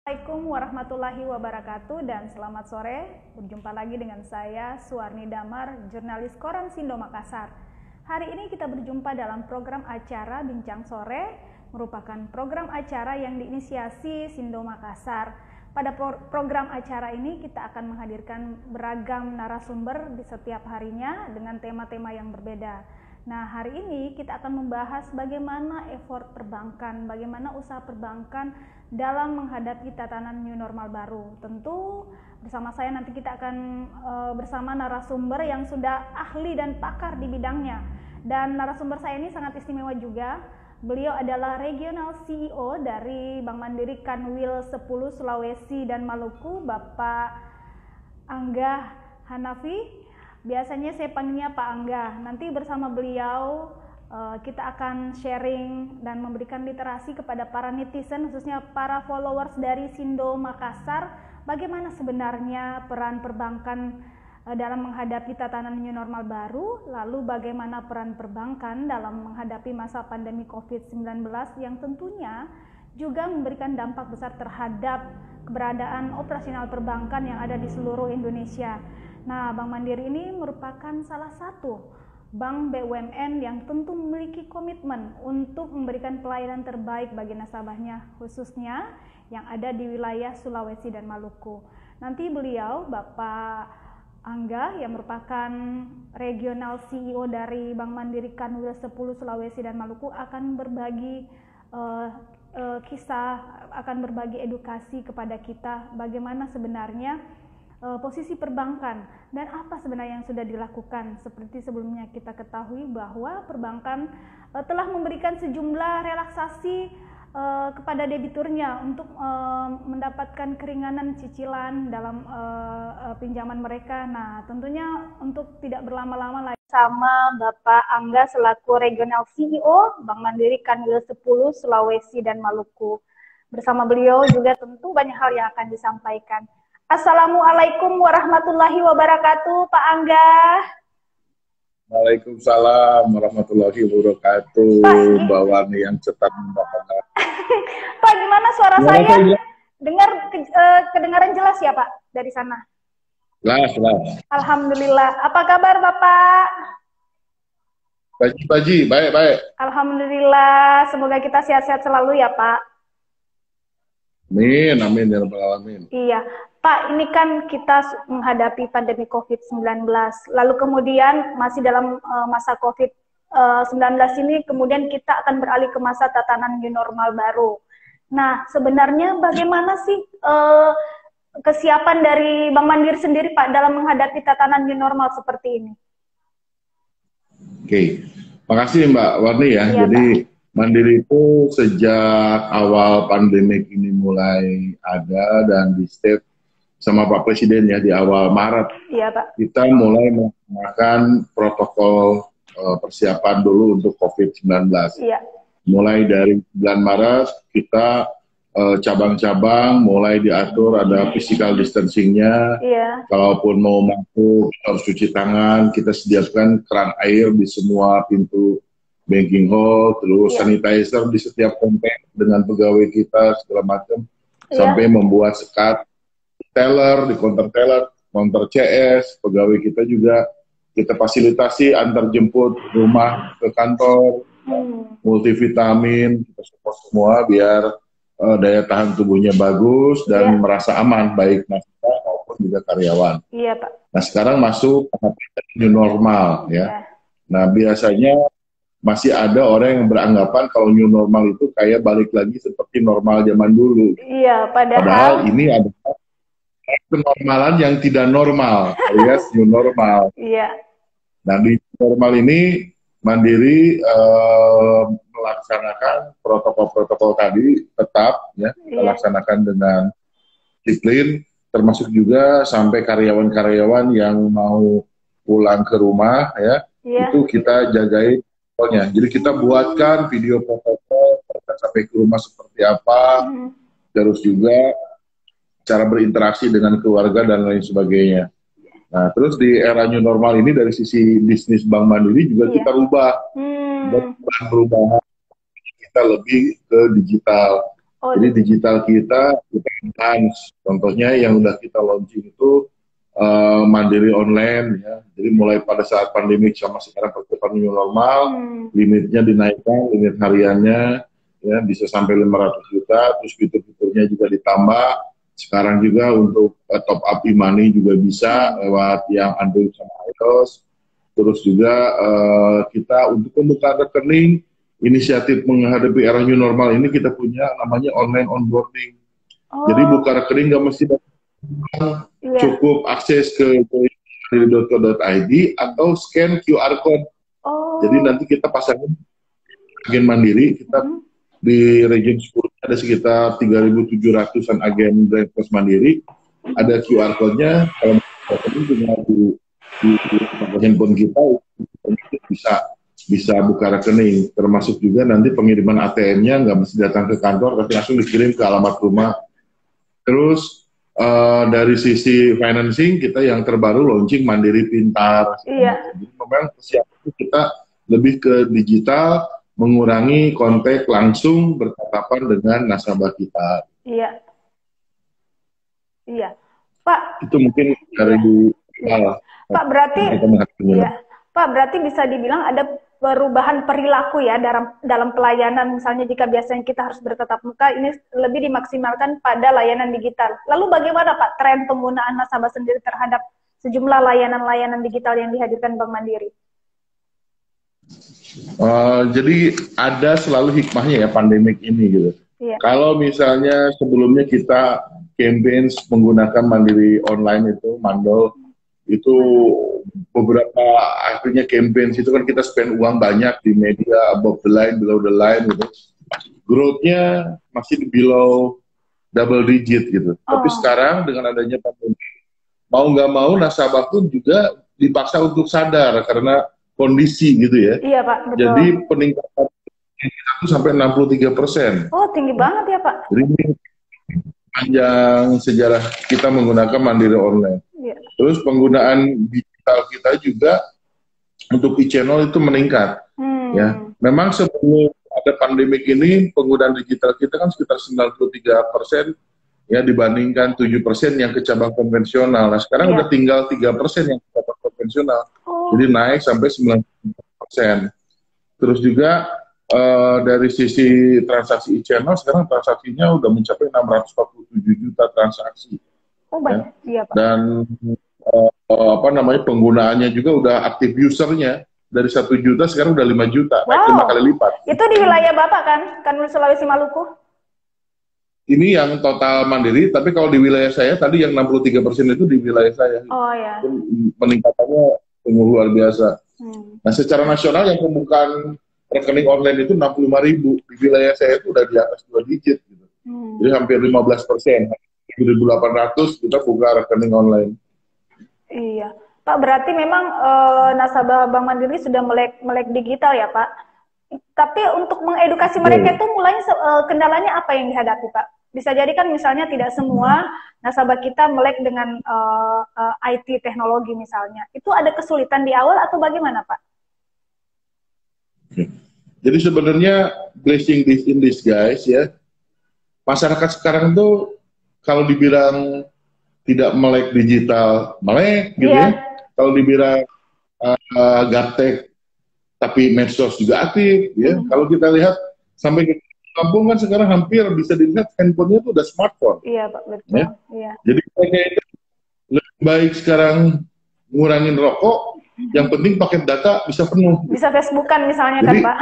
Assalamualaikum warahmatullahi wabarakatuh dan selamat sore. Berjumpa lagi dengan saya Suwarni Damar, jurnalis Koran Sindo Makassar. Hari ini kita berjumpa dalam program acara Bincang Sore, merupakan program acara yang diinisiasi Sindo Makassar. Pada program acara ini kita akan menghadirkan beragam narasumber di setiap harinya dengan tema-tema yang berbeda. Nah, hari ini kita akan membahas bagaimana effort perbankan, bagaimana usaha perbankan dalam menghadapi tatanan new normal baru. Tentu bersama saya nanti kita akan bersama narasumber yang sudah ahli dan pakar di bidangnya. Dan narasumber saya ini sangat istimewa juga. Beliau adalah Regional CEO dari Bank Mandiri Kanwil 10 Sulawesi dan Maluku, Bapak Angga Hanafi. Biasanya saya panggilnya Pak Angga. Nanti bersama beliau kita akan sharing dan memberikan literasi kepada para netizen, khususnya para followers dari Sindo Makassar, bagaimana sebenarnya peran perbankan dalam menghadapi tatanan new normal baru, lalu bagaimana peran perbankan dalam menghadapi masa pandemi COVID-19 yang tentunya juga memberikan dampak besar terhadap keberadaan operasional perbankan yang ada di seluruh Indonesia. Nah, Bank Mandiri ini merupakan salah satu bank BUMN yang tentu memiliki komitmen untuk memberikan pelayanan terbaik bagi nasabahnya, khususnya yang ada di wilayah Sulawesi dan Maluku. Nanti beliau, Bapak Angga, yang merupakan Regional CEO dari Bank Mandiri Kanwil 10 Sulawesi dan Maluku, akan berbagi kisah, akan berbagi edukasi kepada kita bagaimana sebenarnya posisi perbankan dan apa sebenarnya yang sudah dilakukan. Seperti sebelumnya kita ketahui bahwa perbankan telah memberikan sejumlah relaksasi kepada debiturnya untuk mendapatkan keringanan cicilan dalam pinjaman mereka. Nah, tentunya untuk tidak berlama-lama lagi sama Bapak Angga selaku Regional CEO Bank Mandiri Kanwil 10 Sulawesi dan Maluku. Bersama beliau juga tentu banyak hal yang akan disampaikan. Assalamualaikum warahmatullahi wabarakatuh, Pak Angga. Waalaikumsalam warahmatullahi wabarakatuh, Mbak Wani yang cepat membahas. Pak, gimana suara saya? Kedengaran jelas ya, Pak, dari sana? Jelas. Alhamdulillah. Apa kabar, Bapak? Baji, baik. Alhamdulillah. Semoga kita sehat-sehat selalu ya, Pak. Amin ya rabbal alamin. Iya. Pak, ini kan kita menghadapi pandemi COVID-19, lalu kemudian masih dalam masa COVID-19 ini, kemudian kita akan beralih ke masa tatanan new normal baru. Nah, sebenarnya bagaimana sih kesiapan dari Bank Mandiri sendiri, Pak, dalam menghadapi tatanan new normal seperti ini? Oke, makasih Mbak Warni ya. Iya, jadi Pak. Mandiri itu sejak awal pandemik ini mulai ada dan di step sama Pak Presiden ya di awal Maret, Iya, Pak. kita mulai melakukan protokol persiapan dulu untuk COVID-19. Iya. Mulai dari bulan Maret kita cabang-cabang mulai diatur, ada physical distancing-nya. Iya. Kalaupun mau masuk harus cuci tangan, kita sediakan keran air di semua pintu banking hall, terus sanitizer di setiap kontak dengan pegawai kita segala macam, sampai membuat sekat teller di counter teller, counter CS, pegawai kita juga kita fasilitasi antar jemput rumah ke kantor, multivitamin, kita support semua biar daya tahan tubuhnya bagus dan merasa aman, baik nasabah maupun juga karyawan. Iya, Pak. Nah, sekarang masuk new normal ya. Nah, biasanya masih ada orang yang beranggapan kalau new normal itu kayak balik lagi seperti normal zaman dulu. Iya, padahal ini adalah kenormalan yang tidak normal, alias new normal. Iya. Nah, di normal ini Mandiri melaksanakan protokol-protokol tadi tetap ya, melaksanakan dengan disiplin, termasuk juga sampai karyawan-karyawan yang mau pulang ke rumah ya, itu kita jagain protokolnya. Jadi kita buatkan video protokol sampai ke rumah seperti apa, terus juga cara berinteraksi dengan keluarga dan lain sebagainya. Nah, terus di era new normal ini dari sisi bisnis Bank Mandiri juga kita rubah. Perubahan kita lebih ke digital. Oh, Jadi digital kita enhance. Contohnya yang udah kita launching itu mandiri online ya. Jadi mulai pada saat pandemi sama sekarang percepatan new normal, limitnya dinaikkan, limit hariannya ya bisa sampai 500 juta, terus fitur-fiturnya juga ditambah. Sekarang juga untuk top up e-money juga bisa lewat yang Android sama iOS. Terus juga kita untuk membuka rekening, inisiatif menghadapi era new normal ini kita punya namanya online onboarding. Jadi buka rekening nggak mesti cukup akses ke mandiri.co.id atau scan QR code. Jadi nanti kita pasangin agen mandiri, kita di region 10 ada sekitar 3.700-an agen Braintrust mandiri, ada QR code-nya, kalau tinggal di handphone kita bisa buka rekening, termasuk juga nanti pengiriman ATM-nya nggak mesti datang ke kantor, tapi langsung dikirim ke alamat rumah. Terus dari sisi financing kita yang terbaru launching Mandiri Pintar. Jadi memang persiapan kita lebih ke digital, mengurangi kontak langsung bertatapan dengan nasabah kita. Iya, Pak. Itu mungkin dari Pak, berarti bisa dibilang ada perubahan perilaku ya dalam pelayanan, misalnya jika biasanya kita harus bertatap muka, ini lebih dimaksimalkan pada layanan digital. Lalu bagaimana Pak tren penggunaan nasabah sendiri terhadap sejumlah layanan-layanan digital yang dihadirkan Bank Mandiri? Jadi ada selalu hikmahnya ya pandemik ini gitu. Kalau misalnya sebelumnya kita campaign menggunakan Mandiri online itu, Mandol, itu beberapa akhirnya campaign itu kan kita spend uang banyak di media, above the line, below the line gitu. Growth-nya masih di below double digit gitu. Tapi sekarang dengan adanya pandemi, mau nggak mau nasabah pun juga dipaksa untuk sadar karena kondisi gitu ya. Iya Pak, betul. Jadi peningkatan itu sampai 63%. Oh, tinggi banget ya Pak. Jadi panjang sejarah kita menggunakan Mandiri online. Terus penggunaan digital kita juga untuk e-channel itu meningkat. Ya, memang sebelum ada pandemik ini penggunaan digital kita kan sekitar 93% ya dibandingkan 7% yang ke cabang konvensional. Nah sekarang udah tinggal 3% yang ke cabang konvensional. Jadi naik sampai 90%. Terus juga dari sisi transaksi e-channel sekarang transaksinya udah mencapai 647 juta transaksi. Banyak. Iya, Pak. Dan penggunaannya juga udah aktif usernya dari 1 juta sekarang udah 5 juta, naik 5 kali lipat. Itu di wilayah Bapak kan Sulawesi Maluku? Ini yang total Mandiri, tapi kalau di wilayah saya tadi yang 63% itu di wilayah saya. Oh ya. Peningkatannya sungguh luar biasa. Nah secara nasional yang pembukaan rekening online itu 65.000, di wilayah saya itu udah di atas 2 digit gitu. Jadi hampir 15%. 1.800 kita buka rekening online. Iya, Pak, berarti memang nasabah Bank Mandiri sudah melek digital ya Pak. Tapi untuk mengedukasi mereka itu mulai kendalanya apa yang dihadapi Pak? Bisa jadi kan misalnya tidak semua nasabah kita melek dengan IT teknologi misalnya. Itu ada kesulitan di awal atau bagaimana Pak? Jadi sebenarnya blessing in disguise ya. Masyarakat sekarang tuh kalau dibilang tidak melek digital, melek gitu ya. Kalau dibilang gaptek, tapi medsos juga aktif ya. Kalau kita lihat sampai ke kampung kan sekarang hampir bisa dilihat handphonenya itu udah smartphone. Iya Pak, betul. Ya? Iya. Jadi mereka itu lebih baik sekarang ngurangin rokok, yang penting paket data bisa penuh. Bisa Facebookan misalnya. Jadi, kan Pak.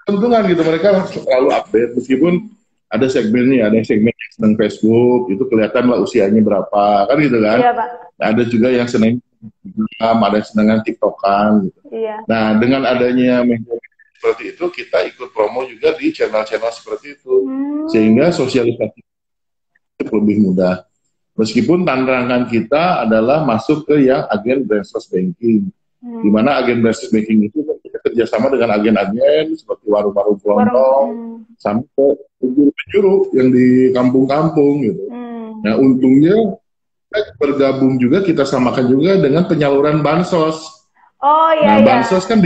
Keuntungan gitu, mereka selalu update meskipun ada segmennya, ada yang segmen yang senang Facebook, itu kelihatan lah usianya berapa, kan gitu kan. Iya, Pak. Ada juga yang senang Instagram, ada yang senang TikTokan gitu. Iya. Nah, dengan adanya media seperti itu, kita ikut promo juga di channel-channel seperti itu. Sehingga sosialisasi lebih mudah. Meskipun tantangan kita adalah masuk ke yang agen Braintrust Banking. Di mana agen Braintrust Banking itu kita kerjasama dengan agen-agen seperti warung-warung kelontong, sampai penjuru-penjuru yang di kampung-kampung gitu. Nah untungnya bergabung juga, kita samakan juga dengan penyaluran bansos. Oh iya. Nah bansos kan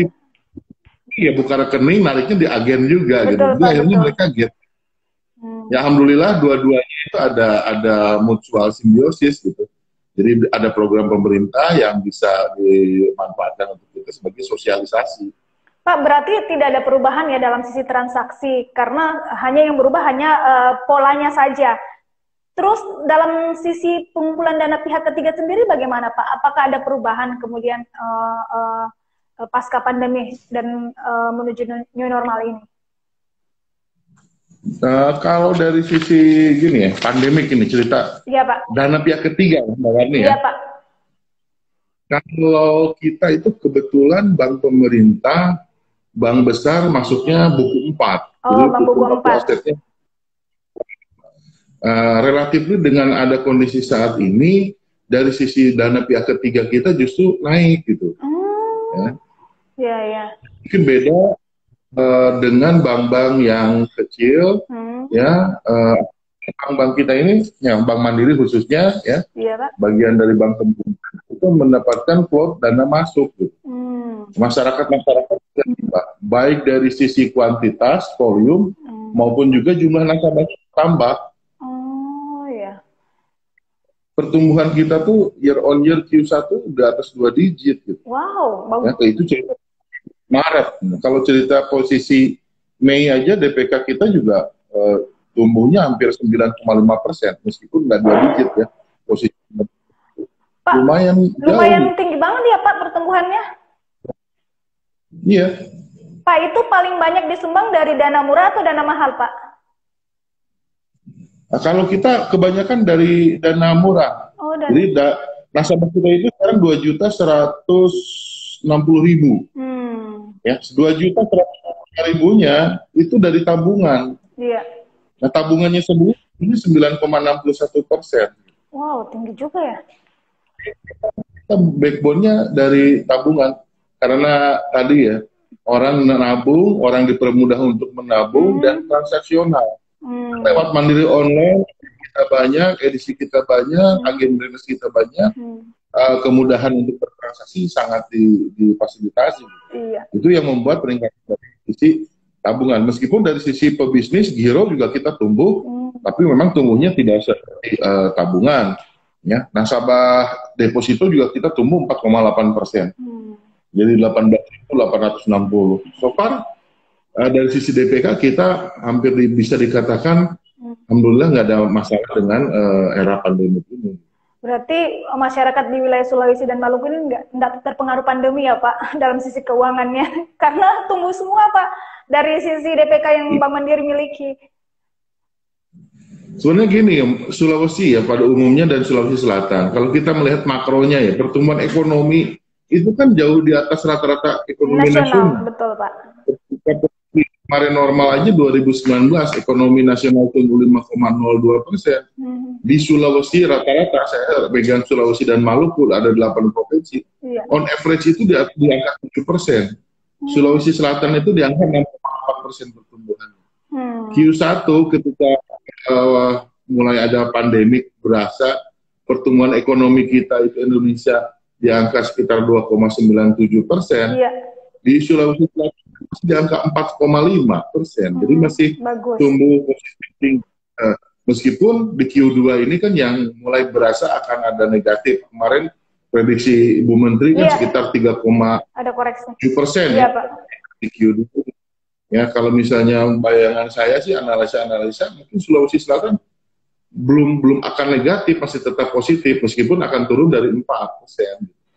buka rekening, nariknya di agen juga. Betul, gitu. Jadi akhirnya mereka get Ya alhamdulillah dua-duanya itu ada mutual simbiosis gitu. Jadi ada program pemerintah yang bisa dimanfaatkan untuk kita sebagai sosialisasi. Pak, berarti tidak ada perubahan ya dalam sisi transaksi, karena hanya yang berubah hanya polanya saja. Terus dalam sisi pengumpulan dana pihak ketiga sendiri bagaimana Pak? Apakah ada perubahan kemudian pasca pandemi dan menuju new normal ini? Kalau dari sisi gini ya, pandemik ini cerita Iya Pak. dana pihak ketiga, Mbak Warni ya. Iya Pak. Kalau kita itu kebetulan bank pemerintah, bank besar masuknya buku 4. Oh, bank buku 4. Asetnya, relatif dengan ada kondisi saat ini, dari sisi dana pihak ketiga kita justru naik gitu. Ya. Mungkin beda dengan bank-bank yang kecil, ya. Bank-bank kita ini, yang Bank Mandiri khususnya, ya, Pak. bagian dari bank pemerintah itu mendapatkan quote dana masuk. Gitu. Masyarakat baik dari sisi kuantitas, volume, maupun juga jumlah nasabah tambah. Pertumbuhan kita tuh year on year Q1 udah atas 2 digit. Gitu. Wow, bagus. Ya, itu cerita Maret. Kalau cerita posisi Mei aja DPK kita juga tumbuhnya hampir 9,5%, meskipun nggak 2 digit ya posisi. Pak, lumayan jauh. Tinggi banget ya Pak pertumbuhannya. Iya. Pak, itu paling banyak disumbang dari dana murah atau dana mahal Pak? Nah, kalau kita kebanyakan dari dana murah. Oh, jadi nasabah kita itu sekarang 2.160.000. Ya, 2.160.000-nya itu dari tabungan. Iya. Nah, tabungannya sendiri ini 9,61%. Wow, tinggi juga ya. Kita backbone-nya dari tabungan. Karena tadi ya, orang menabung, orang dipermudah untuk menabung, dan transaksional. Lewat Mandiri Online, kita banyak, edisi kita banyak, agen brainless kita banyak, kemudahan untuk bertransaksi sangat difasilitasi. Iya. Itu yang membuat peningkatan dari sisi tabungan. Meskipun dari sisi pebisnis, giro juga kita tumbuh, tapi memang tumbuhnya tidak seperti tabungan. Ya, nasabah deposito juga kita tumbuh 4,8%. Jadi 18.860. So far dari sisi DPK kita hampir bisa dikatakan alhamdulillah nggak ada masalah dengan era pandemi ini. Berarti masyarakat di wilayah Sulawesi dan Maluku ini nggak terpengaruh pandemi ya Pak dalam sisi keuangannya, karena tumbuh semua Pak dari sisi DPK yang Bank Mandiri miliki. Sebenarnya gini ya, Sulawesi ya pada umumnya dan Sulawesi Selatan, kalau kita melihat makronya ya, pertumbuhan ekonomi itu kan jauh di atas rata-rata ekonomi nasional. Betul Pak. Kemarin normal aja 2019 ekonomi nasional tumbuh 5,02%. Di Sulawesi rata-rata, saya pegang Sulawesi dan Maluku ada 8 provinsi. Iya. On average itu di angka 7%. Sulawesi Selatan itu di angka 6,4% pertumbuhan. Q1 ketika mulai ada pandemik berasa pertumbuhan ekonomi kita itu Indonesia di angka sekitar 2,97%. Iya. Di Sulawesi Selatan di angka 4,5%. Jadi masih tumbuh positif tinggi. Meskipun di Q2 ini kan yang mulai berasa akan ada negatif. Kemarin prediksi Ibu Menteri kan sekitar 3,7% ya, di Q2. Ya, kalau misalnya bayangan saya sih analisa mungkin Sulawesi Selatan belum akan negatif, masih tetap positif meskipun akan turun dari 4%.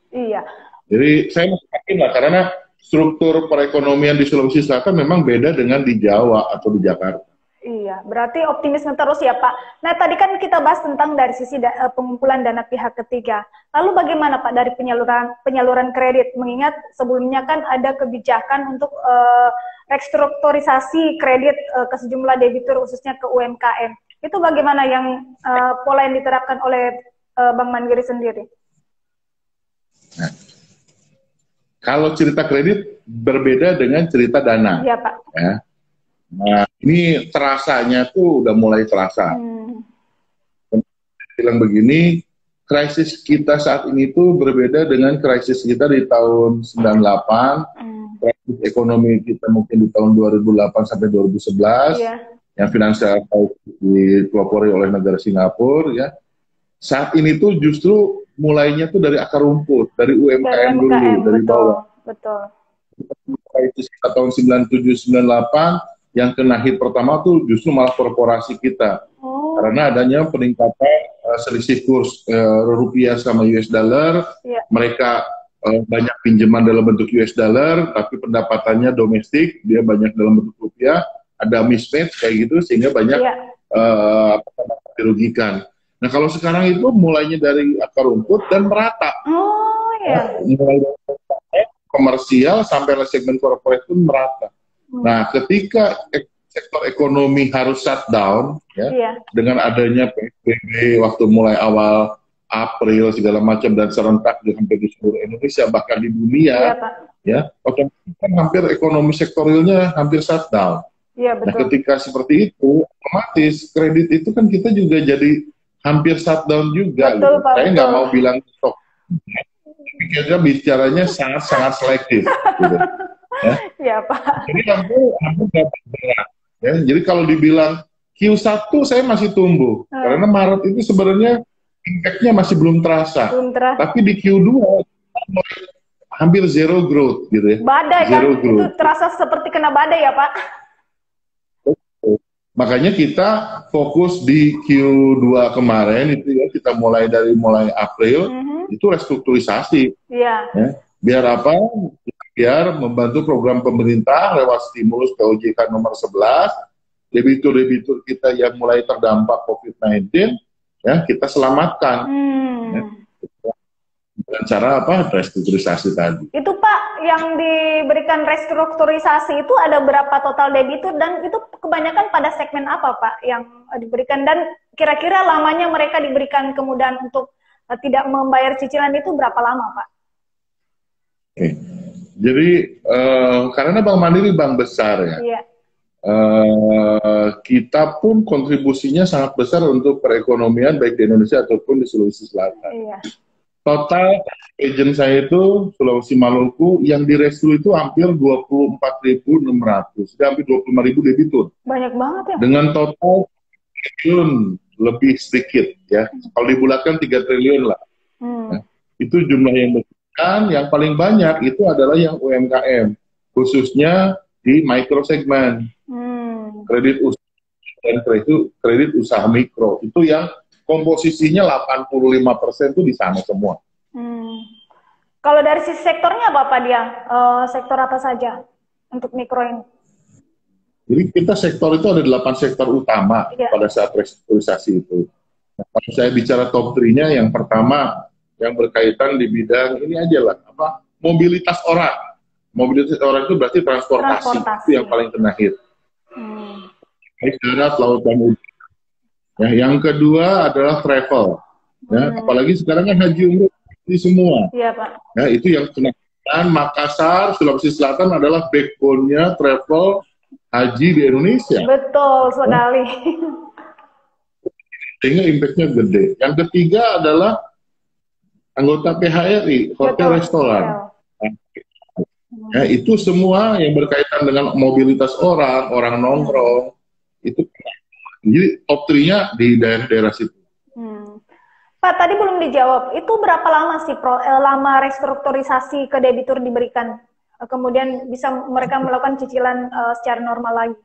Iya. Jadi saya masih yakin lah karena struktur perekonomian di Sulawesi Selatan memang beda dengan di Jawa atau di Jakarta. Iya, berarti optimisme terus ya Pak. Nah tadi kan kita bahas tentang dari sisi pengumpulan dana pihak ketiga. Lalu bagaimana Pak dari penyaluran kredit? Mengingat sebelumnya kan ada kebijakan untuk restrukturisasi kredit ke sejumlah debitur khususnya ke UMKM. Itu bagaimana yang pola yang diterapkan oleh Bank Mandiri sendiri? Nah, kalau cerita kredit berbeda dengan cerita dana. Iya Pak. Ya. Nah, ini terasanya tuh udah mulai terasa. Bilang begini, krisis kita saat ini tuh berbeda dengan krisis kita di tahun 98, krisis ekonomi kita mungkin di tahun 2008 sampai 2011, yang finansial dipelopori oleh negara Singapura, ya. Saat ini tuh justru mulainya tuh dari akar rumput, dari Dari UMKM dulu, UMKM, dari betul, bawah. betul. Itu sekitar tahun 97, 98, yang kena hit pertama tuh justru malah korporasi kita. Oh, Karena adanya peningkatan selisih kurs rupiah sama US dollar, iya, mereka banyak pinjaman dalam bentuk US dollar, tapi pendapatannya domestik, dia banyak dalam bentuk rupiah, ada mismatch kayak gitu, sehingga banyak iya. dirugikan. Nah, kalau sekarang itu mulainya dari akar rumput dan merata. Oh, Ya, iya. mulai dari komersial sampai segmen corporate pun merata. Nah, ketika sektor ekonomi harus shutdown, ya, Iya. dengan adanya PSBB waktu mulai awal April segala macam dan serentak di hampir di seluruh Indonesia bahkan di dunia, Iya, Pak. ya, otomatis kan hampir ekonomi sektorilnya hampir shutdown. Iya, Nah, betul. ketika seperti itu, otomatis kredit itu kan kita juga jadi hampir shutdown juga. Betul, Gitu. Pak, Saya nggak betul. mau bilang stok, tapi kita bicaranya sangat-sangat selektif. Gitu. Ya. Iya, Pak. Jadi lampu nggak bergerak. Ya. Jadi kalau dibilang Q1 saya masih tumbuh, karena Maret itu sebenarnya impact-nya masih belum terasa. Belum terasa. Tapi di Q2 hampir zero growth gitu ya. Badai zero kan, growth. itu terasa seperti kena badai ya, Pak. Makanya kita fokus di Q2 kemarin itu ya, kita mulai April itu restrukturisasi. Iya. Ya. Biar apa? Biar membantu program pemerintah lewat stimulus POJK nomor 11, debitur-debitur kita yang mulai terdampak COVID-19, ya kita selamatkan. Ya. Dengan cara apa? Restrukturisasi tadi. Itu Pak, yang diberikan restrukturisasi itu ada berapa total debitur dan itu kebanyakan pada segmen apa Pak yang diberikan, dan kira-kira lamanya mereka diberikan kemudahan untuk tidak membayar cicilan itu berapa lama Pak? Oke. Jadi karena Bank Mandiri bank besar ya, iya. Kita pun kontribusinya sangat besar untuk perekonomian baik di Indonesia ataupun di Sulawesi Selatan. Iya. Total agent saya itu Sulawesi Maluku yang direstru itu hampir 24.600, hampir 25.000 debitur. Banyak banget ya. Dengan total triliun lebih sedikit ya. Kalau dibulatkan 3 triliun lah. Ya. Itu jumlah yang besar. Yang paling banyak itu adalah yang UMKM, khususnya di micro segmen. Kredit usaha dan kredit usaha mikro. Itu yang komposisinya 85% itu di sana semua. Kalau dari sisi sektornya apa Pak dia? Sektor apa saja untuk mikro ini? Jadi kita sektor itu ada 8 sektor utama pada saat restrukturisasi itu. Nah, kalau saya bicara top 3-nya, yang pertama yang berkaitan di bidang ini aja lah, apa? Mobilitas orang. Mobilitas orang itu berarti transportasi. Itu yang paling kena hit. Baik darat, laut, dan udara. Ya, yang kedua adalah travel. Ya, apalagi sekarang kan haji umroh di semua. Iya, Pak. Ya, itu yang kena. Dan Makassar, Sulawesi Selatan adalah backbone-nya travel haji di Indonesia. Betul sekali. Sehingga impact-nya gede. Yang ketiga adalah anggota PHRI, hotel, restoran. Ya, itu semua yang berkaitan dengan mobilitas orang nongkrong, itu jadi top 3-nya di daerah-daerah situ. Pak, tadi belum dijawab, itu berapa lama sih lama restrukturisasi ke debitur diberikan, kemudian bisa mereka melakukan cicilan secara normal lagi?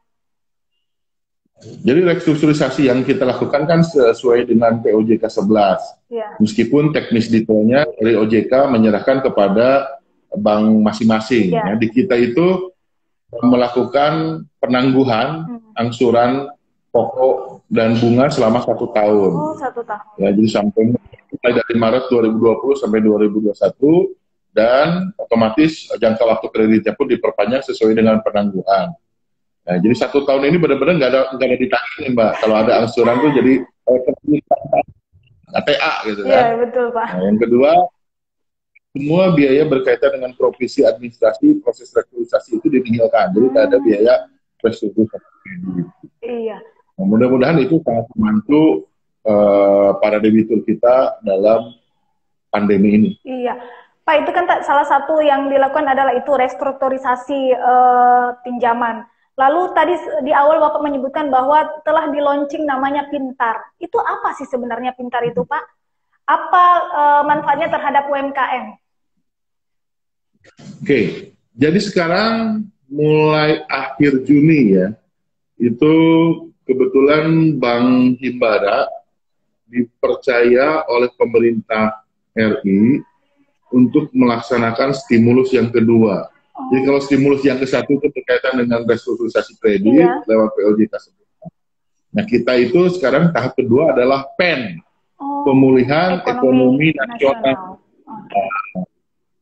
Jadi restrukturisasi yang kita lakukan kan sesuai dengan POJK 11. Ya. Meskipun teknis detailnya dari OJK menyerahkan kepada bank masing-masing. Ya. Di kita itu melakukan penangguhan angsuran pokok dan bunga selama 1 tahun. Oh, 1 tahun. Ya, jadi sampai dari Maret 2020 sampai 2021, dan otomatis jangka waktu kreditnya pun diperpanjang sesuai dengan penangguhan. Nah, jadi 1 tahun ini benar-benar nggak ada ditanggung, Mbak. Kalau ada angsuran tuh jadi ATA gitu kan. Iya, betul Pak. Nah, yang kedua, semua biaya berkaitan dengan provisi administrasi proses restrukturisasi itu ditinggalkan. Jadi tidak ada biaya restrukturisasi. Iya. Nah, mudah-mudahan itu sangat membantu para debitur kita dalam pandemi ini. Iya, Pak, itu kan salah satu yang dilakukan adalah itu restrukturisasi pinjaman. Lalu tadi di awal Bapak menyebutkan bahwa telah di-launching namanya Pintar. Itu apa sih sebenarnya Pintar itu, Pak? Apa manfaatnya terhadap UMKM? Oke, jadi sekarang mulai akhir Juni ya, itu kebetulan Bank Himbara dipercaya oleh pemerintah RI untuk melaksanakan stimulus yang kedua. Jadi kalau stimulus yang ke-1 itu berkaitan dengan restrukturisasi kredit lewat POJK. Nah, kita itu sekarang tahap kedua adalah PEN, pemulihan ekonomi nasional.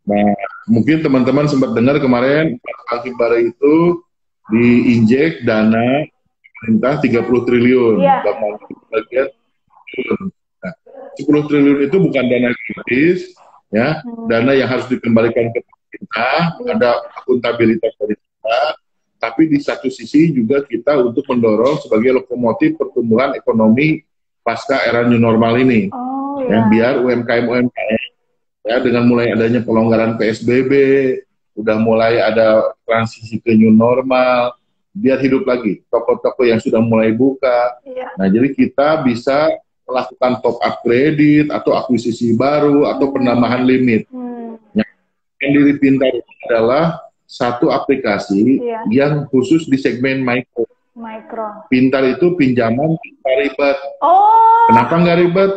Nah, mungkin teman-teman sempat dengar kemarin Bank Himbara itu diinjek dana pemerintah 30 triliun. Bagian nah, 10 triliun itu bukan dana kritis, ya, dana yang harus dikembalikan ke pemerintah, ada akuntabilitas dari kita, tapi di satu sisi juga kita untuk mendorong sebagai lokomotif pertumbuhan ekonomi pasca era new normal ini, biar UMKM ya dengan mulai adanya pelonggaran PSBB, udah mulai ada transisi ke new normal, biar hidup lagi toko-toko yang sudah mulai buka. Nah, jadi kita bisa melakukan top up kredit atau akuisisi baru atau penambahan limit. Yang diri Pintar adalah satu aplikasi yang khusus di segmen mikro. Pintar itu pinjaman tanpa ribet. Kenapa nggak ribet?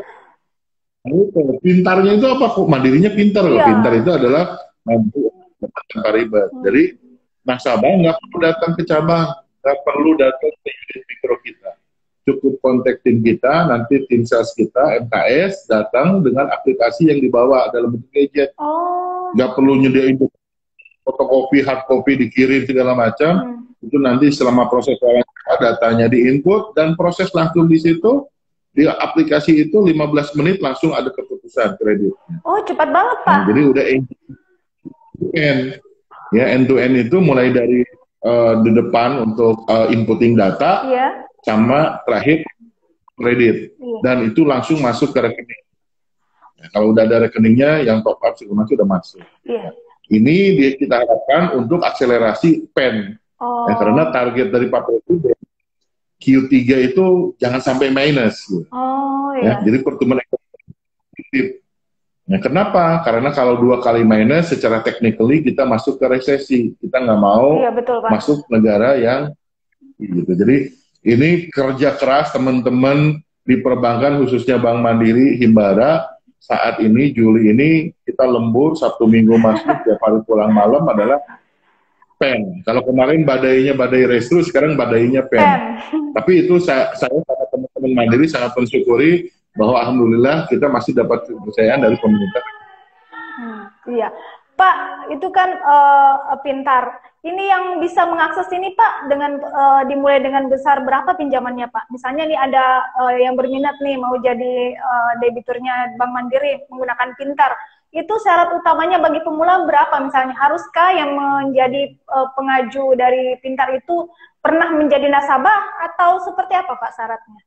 Pintarnya itu apa? Kok mandirinya pintar loh. Pintar itu adalah mampu tanpa ribet. Jadi nasabah nggak perlu datang ke cabang, nggak perlu datang ke unit mikro kita. Cukup kontak tim kita, nanti tim sales kita, MKS, datang dengan aplikasi yang dibawa dalam bentuk gadget. Nggak perlu nyediain fotokopi, hard copy, dikirim, segala macam. Itu nanti selama proses wawancara, datanya di-input, dan proses langsung di situ, di aplikasi itu 15 menit langsung ada keputusan kredit. Cepat banget, Pak. Nah, jadi udah end-to-end. Ya, end-to-end itu mulai dari di depan untuk inputting data, sama terakhir kredit, dan itu langsung masuk ke rekening. Nah, kalau udah ada rekeningnya, yang top up segala macam udah masuk. Ini kita harapkan untuk akselerasi PEN, karena target dari Pak Presiden Q3 itu jangan sampai minus. Jadi pertumbuhan ekonomi positif. Nah, kenapa? Karena kalau 2 kali minus, secara technically kita masuk ke resesi. Kita nggak mau masuk negara yang gitu. Jadi ini kerja keras teman-teman di perbankan, khususnya Bank Mandiri, Himbara, saat ini, Juli ini, kita lembur, Sabtu Minggu masuk, tiap hari pulang malam adalah PEN. Kalau kemarin badainya badai restru, sekarang badainya PEN. Tapi itu saya sama teman-teman Mandiri sangat mensyukuri bahwa alhamdulillah kita masih dapat kepercayaan dari pemerintah. Iya, Pak, itu kan Pintar. Ini yang bisa mengakses ini, Pak, dengan dimulai dengan besar berapa pinjamannya, Pak? Misalnya nih ada yang berminat nih mau jadi debiturnya Bank Mandiri menggunakan Pintar. Itu syarat utamanya bagi pemula berapa misalnya? Haruskah yang menjadi pengaju dari Pintar itu pernah menjadi nasabah atau seperti apa, Pak, syaratnya?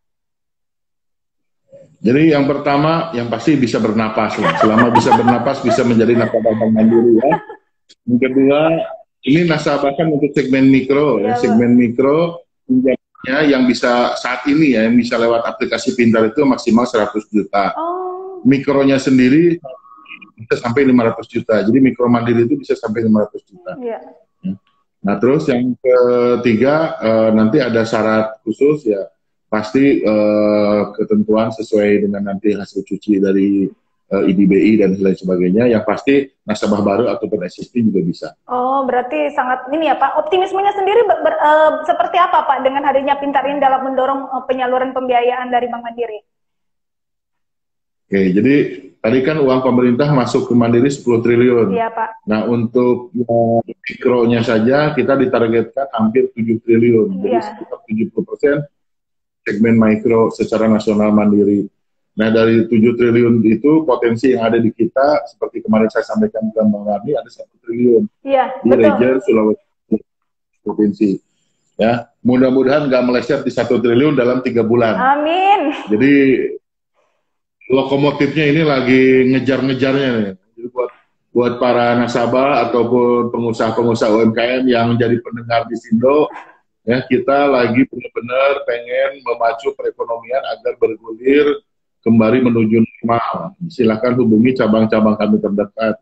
Jadi yang pertama, yang pasti bisa bernapas lah. Selama bisa bernapas, bisa menjadi nasabah Bank Mandiri ya. Yang kedua, ini nasabah kan untuk segmen mikro ya. Segmen mikro pinjamannya yang bisa saat ini ya, yang bisa lewat aplikasi Pintar itu maksimal 100 juta. Mikronya sendiri bisa sampai 500 juta. Jadi mikro mandiri itu bisa sampai 500 juta. Nah, terus yang ketiga, nanti ada syarat khusus ya. Pasti ketentuan sesuai dengan nanti hasil cuci dari IDBI dan lain sebagainya. Yang pasti nasabah baru ataupun existing juga bisa. Berarti sangat ini ya Pak. Optimismenya sendiri seperti apa Pak dengan hadirnya Pintar ini dalam mendorong penyaluran pembiayaan dari Bank Mandiri? Oke, jadi tadi kan uang pemerintah masuk ke Mandiri 10 triliun. Iya Pak. Nah, untuk mikronya saja kita ditargetkan hampir 7 triliun. Jadi sekitar 70% segmen mikro secara nasional Mandiri. Nah, dari 7 triliun itu potensi yang ada di kita, seperti kemarin saya sampaikan ke Bang Rami, ada 1 triliun di region Sulawesi provinsi. Ya, mudah-mudahan nggak meleset di 1 triliun dalam 3 bulan. Amin. Jadi lokomotifnya ini lagi ngejar-ngejarnya nih. Jadi buat para nasabah ataupun pengusaha-pengusaha UMKM yang jadi pendengar di Sindo, Ya, kita lagi benar-benar pengen memacu perekonomian agar bergulir kembali menuju normal. Silakan hubungi cabang-cabang kami terdekat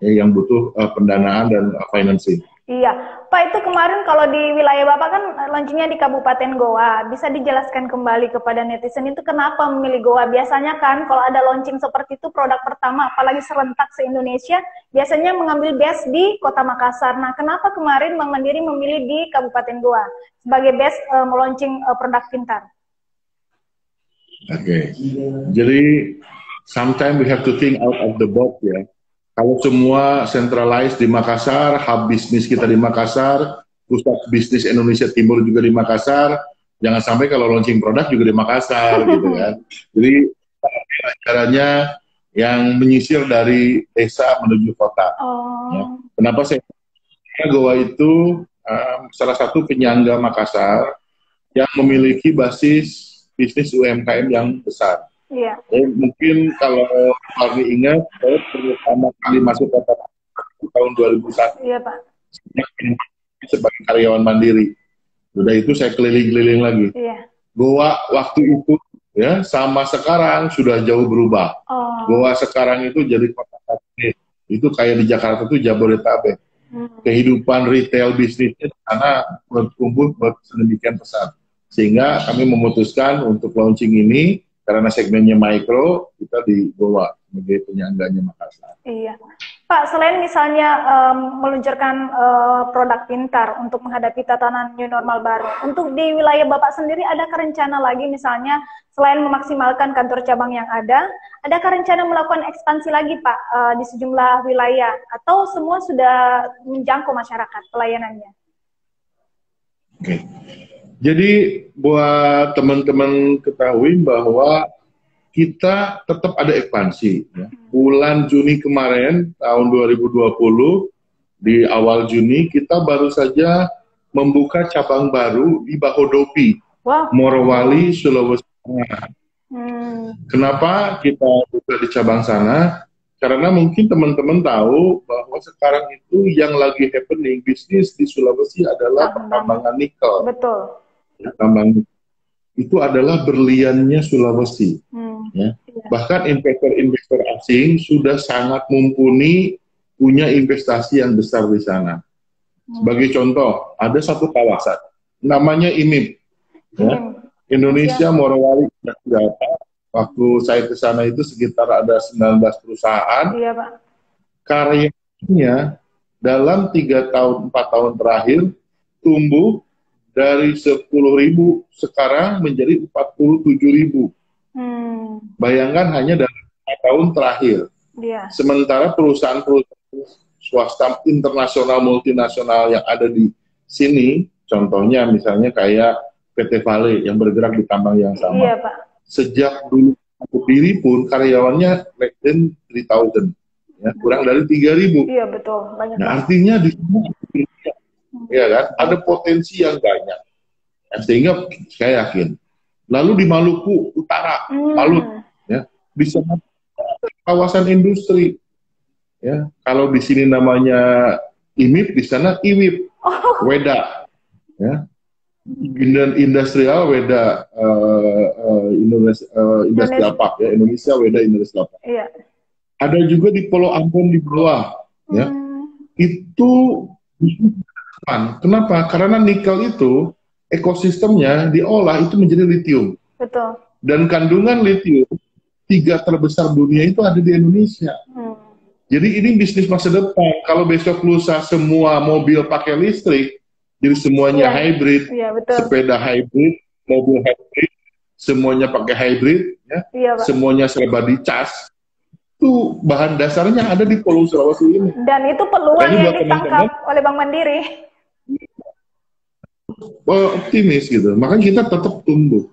yang butuh pendanaan dan financing. Iya, Pak, itu kemarin kalau di wilayah Bapak kan launchingnya di Kabupaten Goa. Bisa dijelaskan kembali kepada netizen itu kenapa memilih Goa? Biasanya kan kalau ada launching seperti itu produk pertama, apalagi serentak se-Indonesia, biasanya mengambil base di Kota Makassar. Nah, kenapa kemarin Bank Mandiri memilih di Kabupaten Goa sebagai base melaunching produk pintar? Oke, jadi sometimes we have to think out of the box ya. Kalau semua centralized di Makassar, hub bisnis kita di Makassar, pusat bisnis Indonesia Timur juga di Makassar, jangan sampai kalau launching produk juga di Makassar gitu kan. Jadi caranya yang menyisir dari desa menuju kota. Ya. Kenapa saya Goa itu salah satu penyangga Makassar yang memiliki basis bisnis UMKM yang besar. Iya. Mungkin kalau Farni ingat, saya pertama kali masuk kota tahun 2001. Iya, Pak. Sebagai karyawan mandiri. Sudah itu saya keliling-keliling lagi. Iya. Goa waktu itu ya sama sekarang sudah jauh berubah. Goa sekarang itu jadi kota kecil. Itu kayak di Jakarta itu Jabodetabek. Kehidupan retail bisnisnya di sana bertumbuh sedemikian pesat. Sehingga kami memutuskan untuk launching ini karena segmennya mikro, kita di Goa sebagai penyangganya Makassar. Iya, Pak. Selain misalnya meluncurkan produk pintar untuk menghadapi tatanan new normal baru, untuk di wilayah Bapak sendiri adakah rencana lagi misalnya selain memaksimalkan kantor cabang yang adakah rencana melakukan ekspansi lagi Pak di sejumlah wilayah atau semua sudah menjangkau masyarakat pelayanannya? Oke. Jadi buat teman-teman ketahui bahwa kita tetap ada ekspansi. Ya. Bulan Juni kemarin, tahun 2020, di awal Juni, kita baru saja membuka cabang baru di Bahodopi, Morowali, Sulawesi Tengah. Kenapa kita buka di cabang sana? Karena mungkin teman-teman tahu bahwa sekarang itu yang lagi happening bisnis di Sulawesi adalah pertambangan nikel. Betul. Tambang itu adalah berliannya Sulawesi. Ya. Bahkan investor-investor asing sudah sangat mumpuni punya investasi yang besar di sana. Sebagai contoh, ada satu kawasan namanya IMIP, ya. Indonesia Morowali. Waktu saya ke sana itu sekitar ada 19 perusahaan. Iya, Pak. Karyanya dalam 3 tahun 4 tahun terakhir tumbuh dari 10.000 sekarang menjadi 47.000. Bayangkan hanya dalam 4 tahun terakhir. Sementara perusahaan-perusahaan swasta internasional multinasional yang ada di sini, contohnya misalnya kayak PT Vale yang bergerak di tambang yang sama. Iya, Pak. Sejak dulu berdiri pun karyawannya less than 3.000, ya, kurang dari 3.000. Iya, betul. Banyak. Nah, artinya di sini ya kan, ada potensi yang banyak. Sehingga saya yakin. Lalu di Maluku Utara, Malut, ya, bisa kawasan industri. Ya, kalau di sini namanya IMIP, di sana IWIP, Weda, ya, industrial Weda, Industrial Park, ya, Indonesia Weda Industrial Park. Iya. Ada juga di Pulau Ambon di bawah, ya, itu. Kenapa? Karena nikel itu ekosistemnya diolah itu menjadi litium. Betul. Dan kandungan litium 3 terbesar dunia itu ada di Indonesia. Jadi ini bisnis masa depan. Kalau besok lusa semua mobil pakai listrik, jadi semuanya hybrid, sepeda hybrid, mobil hybrid, semuanya pakai hybrid, ya, semuanya serba dicas. Itu bahan dasarnya ada di Pulau Sulawesi ini. Dan itu peluang yang ditangkap oleh Bank Mandiri. Optimis gitu, makanya kita tetap tumbuh.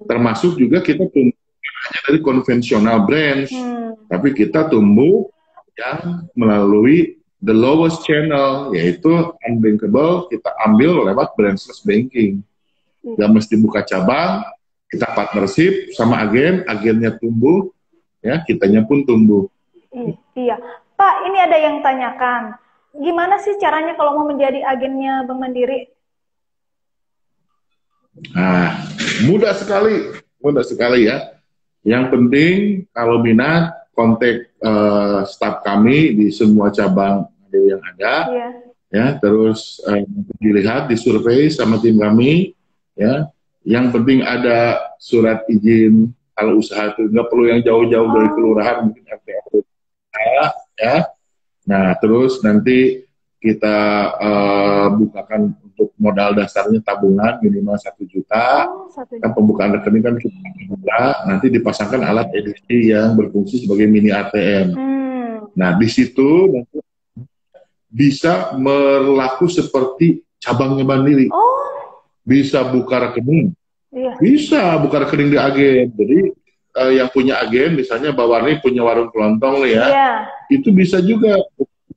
Termasuk juga kita tumbuh hanya dari konvensional brands, tapi kita tumbuh yang melalui the lowest channel, yaitu unbankable, kita ambil lewat branchless banking. Gak mesti buka cabang, kita partnership sama agen, agennya tumbuh, ya kitanya pun tumbuh. Iya, Pak, ini ada yang tanyakan, gimana sih caranya kalau mau menjadi agennya Bank Mandiri? Nah, mudah sekali ya. Yang penting kalau minat kontak staf kami di semua cabang yang ada, Iya. ya. Terus dilihat, disurvei sama tim kami, ya. Yang penting ada surat izin kalau usaha itu nggak perlu yang jauh-jauh dari kelurahan, mungkin RT ya. Nah, terus nanti kita bukakan untuk modal dasarnya tabungan minimal 1 juta. Oh, 1 juta. Kan pembukaan rekening kan kita buka, nanti dipasangkan alat edisi yang berfungsi sebagai mini ATM. Nah, di situ nanti bisa berlaku seperti cabangnya Mandiri. Oh, Bisa buka rekening, iya. bisa buka rekening di agen. Jadi yang punya agen, misalnya Mbak Warni punya warung kelontong nih ya, Iya. itu bisa juga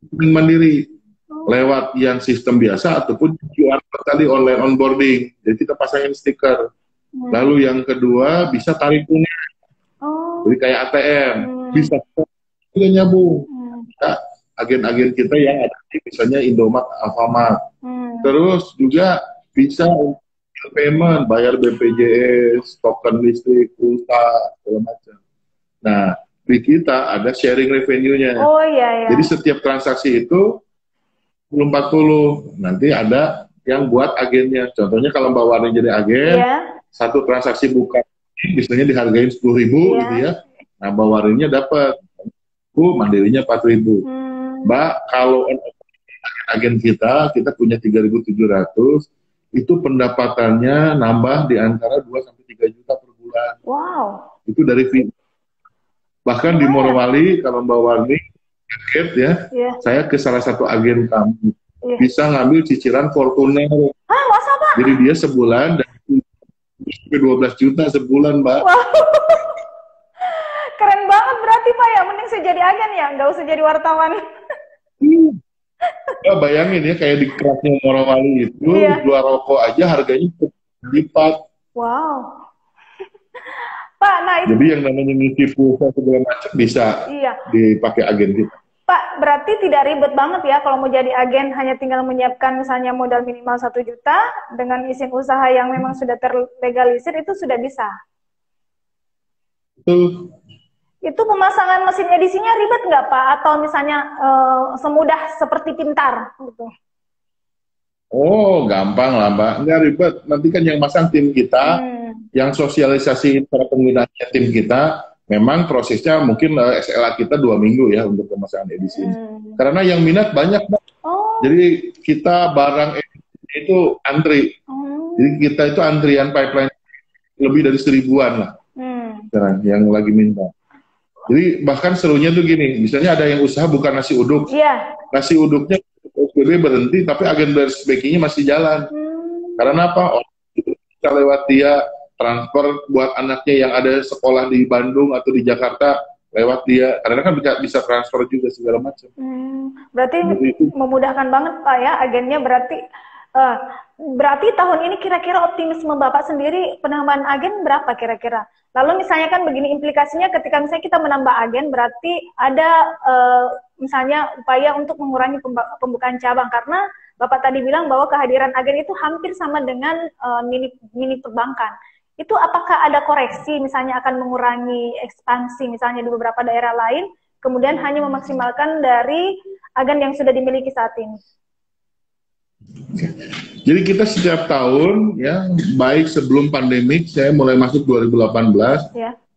rekening Mandiri lewat yang sistem biasa ataupun QR tadi online onboarding. Jadi kita pasangin stiker. Lalu yang kedua bisa tarik tunai. Oh. Jadi kayak ATM, bisa juga nyambung. Ya, agen-agen kita yang ada di misalnya Indomaret, Alfamart. Terus juga bisa payment, bayar BPJS, token listrik, pulsa, segala macam. Nah, di kita ada sharing revenue-nya. Oh iya, iya. Jadi setiap transaksi itu 40. Nanti ada yang buat agennya. Contohnya kalau Mbak Warni jadi agen, satu transaksi buka biasanya dihargain 10.000 gitu ya. Nah, Mbak Warninya dapat, Mandirinya 4.000. Mbak, kalau agen kita punya 3.700, itu pendapatannya nambah di antara 2-3 juta per bulan. Wow. Itu dari fee. Bahkan di Morowali, kalau Mbak Warni kaget ya, saya ke salah satu agen kami, bisa ngambil cicilan Fortuner. Masa Pak? Jadi dia sebulan dan 12 juta sebulan, Mbak. Wow. Keren banget berarti Pak ya, mending saya jadi agen ya, nggak usah jadi wartawan. Ya, bayangin ya, kayak di kelasnya Morowali itu, jual rokok aja harganya lipat. Wow. Pak, nah itu... Jadi yang namanya ngisi pulsa segala macam bisa dipakai agen kita. Pak, berarti tidak ribet banget ya kalau mau jadi agen, hanya tinggal menyiapkan misalnya modal minimal 1 juta, dengan izin usaha yang memang sudah terlegalisir, itu sudah bisa? Itu pemasangan mesin edisinya ribet nggak Pak? Atau misalnya semudah seperti Pintar gitu? Oh, gampang lah Mbak, nggak ribet. Nanti kan yang masang tim kita, yang sosialisasi para penggunanya tim kita, memang prosesnya mungkin SLA kita 2 minggu ya untuk pemasangan edisi ini. Karena yang minat banyak Mbak. Jadi kita barang edisi itu antri. Jadi kita itu antrian pipeline lebih dari 1000-an lah. Sekarang yang lagi minta. Jadi bahkan serunya tuh gini, misalnya ada yang usaha buka nasi uduk, nasi uduknya PSBB berhenti, tapi agen beres backingnya masih jalan. Karena apa? Kita lewat dia transfer buat anaknya yang ada sekolah di Bandung atau di Jakarta, lewat dia. Karena kan bisa transfer juga segala macam. Berarti memudahkan banget Pak ya agennya. Berarti tahun ini kira-kira optimisme Bapak sendiri penambahan agen berapa kira-kira? Lalu misalnya kan begini implikasinya ketika misalnya kita menambah agen, berarti ada misalnya upaya untuk mengurangi pembukaan cabang, karena Bapak tadi bilang bahwa kehadiran agen itu hampir sama dengan mini perbankan. Itu apakah ada koreksi misalnya akan mengurangi ekspansi misalnya di beberapa daerah lain, kemudian hanya memaksimalkan dari agen yang sudah dimiliki saat ini? Jadi kita setiap tahun ya, baik sebelum pandemik, saya mulai masuk 2018,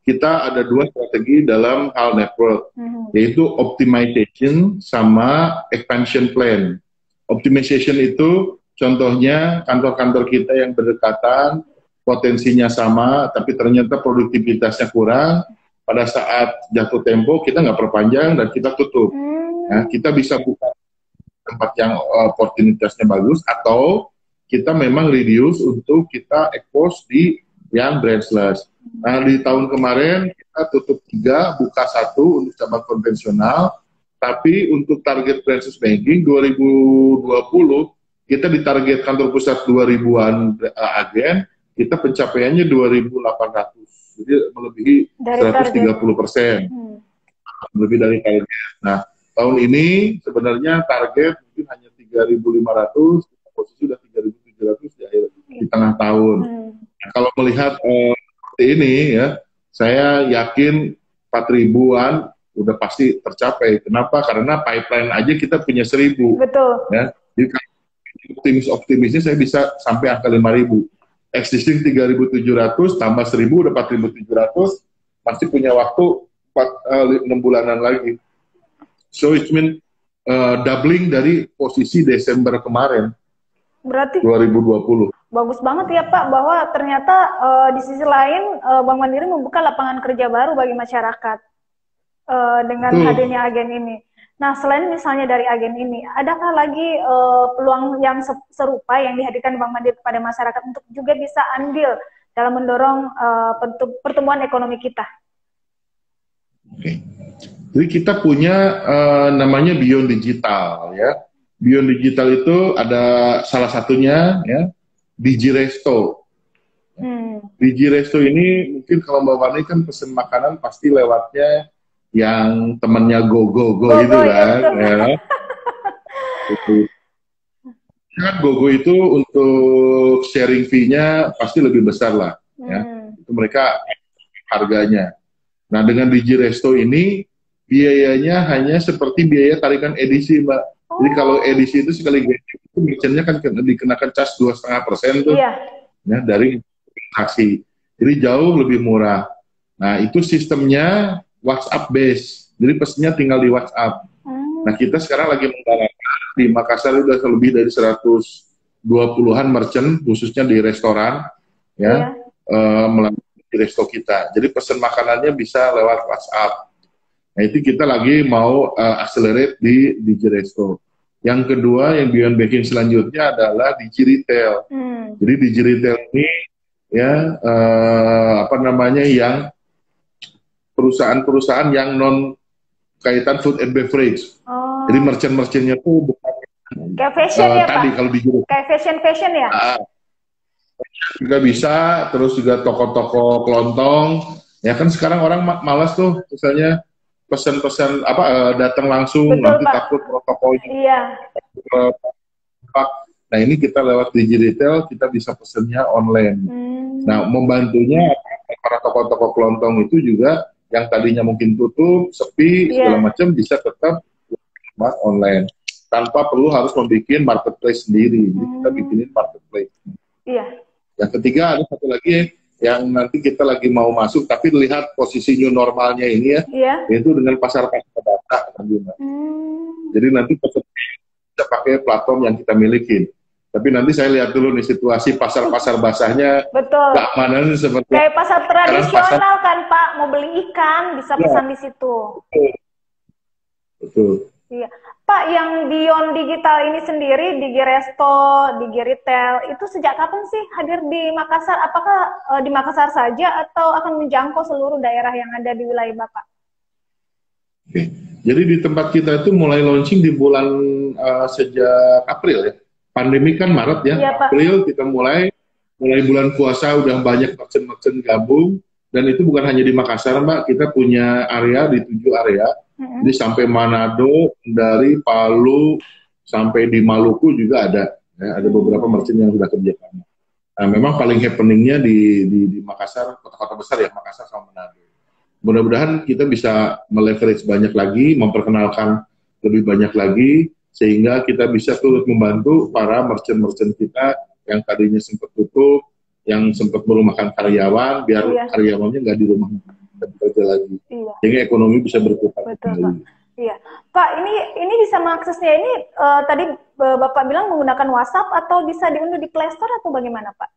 kita ada 2 strategi dalam hal network, yaitu optimization sama expansion plan. Optimization itu contohnya kantor-kantor kita yang berdekatan, potensinya sama, tapi ternyata produktivitasnya kurang. Pada saat jatuh tempo kita nggak perpanjang dan kita tutup. Nah, kita bisa buka tempat yang oportunitasnya bagus, atau kita memang reduce untuk kita expose di yang branchless. Nah, di tahun kemarin kita tutup 3, buka 1 untuk cabang konvensional, tapi untuk target branchless banking 2020 kita ditarget kantor pusat 2000-an agen, kita pencapaiannya 2.800, jadi melebihi 130%, lebih dari target. Nah, tahun ini sebenarnya target mungkin hanya 3.500, posisi sudah 3.700 di akhir. di tengah tahun. Nah, kalau melihat seperti ini ya, saya yakin 4.000-an udah pasti tercapai. Kenapa? Karena pipeline aja kita punya 1.000. Betul. Ya. Jadi optimisnya saya bisa sampai angka 5.000. Existing 3.700 tambah 1.000 udah 4.700, masih punya waktu 6 bulanan lagi. So it means doubling dari posisi Desember kemarin. Berarti 2020. bagus banget ya Pak, bahwa ternyata di sisi lain Bank Mandiri membuka lapangan kerja baru bagi masyarakat dengan hadirnya agen ini. Nah, selain misalnya dari agen ini, adakah lagi peluang yang serupa yang dihadirkan Bank Mandiri kepada masyarakat untuk juga bisa andil dalam mendorong pertumbuhan ekonomi kita? Oke. Jadi kita punya namanya Beyond Digital ya. Beyond Digital itu ada salah satunya ya, DigiResto. DigiResto ini mungkin kalau Mbak Wani kan pesen makanan pasti lewatnya yang temennya go gitu kan, ya. Itu. Kan GoGo itu untuk sharing fee-nya pasti lebih besar lah, ya. Itu mereka harganya. Nah dengan DigiResto ini biayanya hanya seperti biaya tarikan edisi, Mbak. Jadi kalau edisi itu sekali itu merchant-nya kan dikenakan cas 2,5% tuh, ya, dari transaksi. Jadi jauh lebih murah. Nah itu sistemnya WhatsApp base, jadi pesennya tinggal di WhatsApp. Nah kita sekarang lagi menggalakkan di Makassar udah lebih dari 120-an merchant, khususnya di restoran, ya, melalui resto kita. Jadi pesan makanannya bisa lewat WhatsApp. Nah itu kita lagi mau accelerate di DigiResto. Yang kedua yang Beyond Banking selanjutnya adalah DigiRetail. Jadi DigiRetail ini ya yang perusahaan-perusahaan yang non kaitan food and beverage. Jadi merchant-merchantnya tuh bukan kayak fashion ya tadi Pak? Kalau kayak fashion ya? Juga bisa, terus juga toko-toko kelontong. Ya kan sekarang orang malas tuh, misalnya pesan-pesan datang langsung. Betul, nanti Pak. Takut protokolnya. Iya. Nah ini kita lewat DigiRetail kita bisa pesennya online. Nah membantunya para toko-toko kelontong itu juga yang tadinya mungkin tutup, sepi, segala macam bisa tetap online tanpa perlu harus membuat marketplace sendiri. Jadi kita bikinin marketplace. Iya. Yang ketiga ada satu lagi yang nanti kita lagi mau masuk, tapi lihat posisi new normalnya ini ya, yaitu dengan pasar-pasar data. Jadi nanti kita pakai platform yang kita miliki. Tapi nanti saya lihat dulu nih situasi pasar-pasar basahnya. Betul. Keamanan seperti kayak pasar tradisional kan Pak, mau beli ikan bisa pesan di situ. Betul. Iya. Pak, yang Beyond Digital ini sendiri, DigiResto, DigiRetail, itu sejak kapan sih hadir di Makassar? Apakah di Makassar saja atau akan menjangkau seluruh daerah yang ada di wilayah Bapak? Oke. Jadi di tempat kita itu mulai launching di bulan sejak April ya. Pandemi kan Maret ya, April kita mulai bulan puasa udah banyak merchant-merchant gabung, dan itu bukan hanya di Makassar Mbak, kita punya area di 7 area, jadi sampai Manado, dari Palu sampai di Maluku juga ada, ya, ada beberapa merchant yang sudah kerjasama. Nah, memang paling happeningnya di Makassar, kota-kota besar ya, Makassar sama Manado. Mudah-mudahan kita bisa meleverage banyak lagi, memperkenalkan lebih banyak lagi, sehingga kita bisa turut membantu para merchant-merchant kita yang tadinya sempat tutup, yang sempat merumahkan karyawan, biar karyawannya nggak di rumah kerja lagi, sehingga ekonomi bisa berputar kembali. Iya, Pak, ini bisa mengaksesnya ini tadi Bapak bilang menggunakan WhatsApp atau bisa diunduh di Play Store atau bagaimana Pak?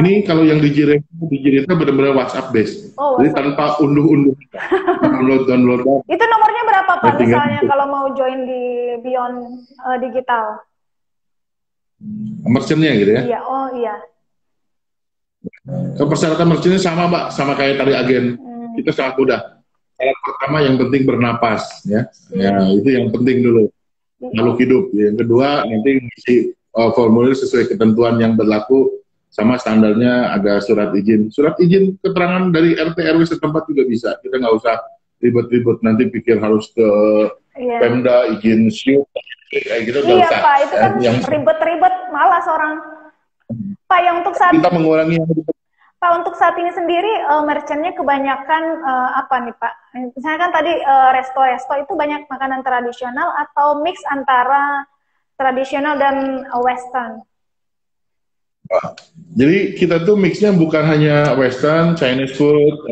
Ini kalau yang DigiRetail benar-benar WhatsApp base, jadi tanpa unduh-unduh, download. Itu nomornya berapa Pak misalnya kalau mau join di Beyond Digital? Merchantnya gitu ya? Iya, iya. Persyaratan merchantnya sama Mbak, sama kayak tadi agen. Kita sangat mudah. Yang pertama yang penting bernapas, ya. Ya itu yang penting dulu. Makhluk hidup. Yang kedua nanti ngisi formulir sesuai ketentuan yang berlaku, sama standarnya ada surat izin. Surat izin keterangan dari RT RW setempat juga bisa. Kita nggak usah ribet-ribet nanti pikir harus ke Pemda izin SIUP kayak gitu. Iya Pak, itu kan yang ribet-ribet malas orang. Pak, yang untuk saat kita mengurangi yang Pak, untuk saat ini sendiri merchantnya kebanyakan apa nih Pak? Misalnya kan tadi resto-resto itu banyak makanan tradisional atau mix antara tradisional dan western? Jadi kita tuh mixnya bukan hanya Western, Chinese food,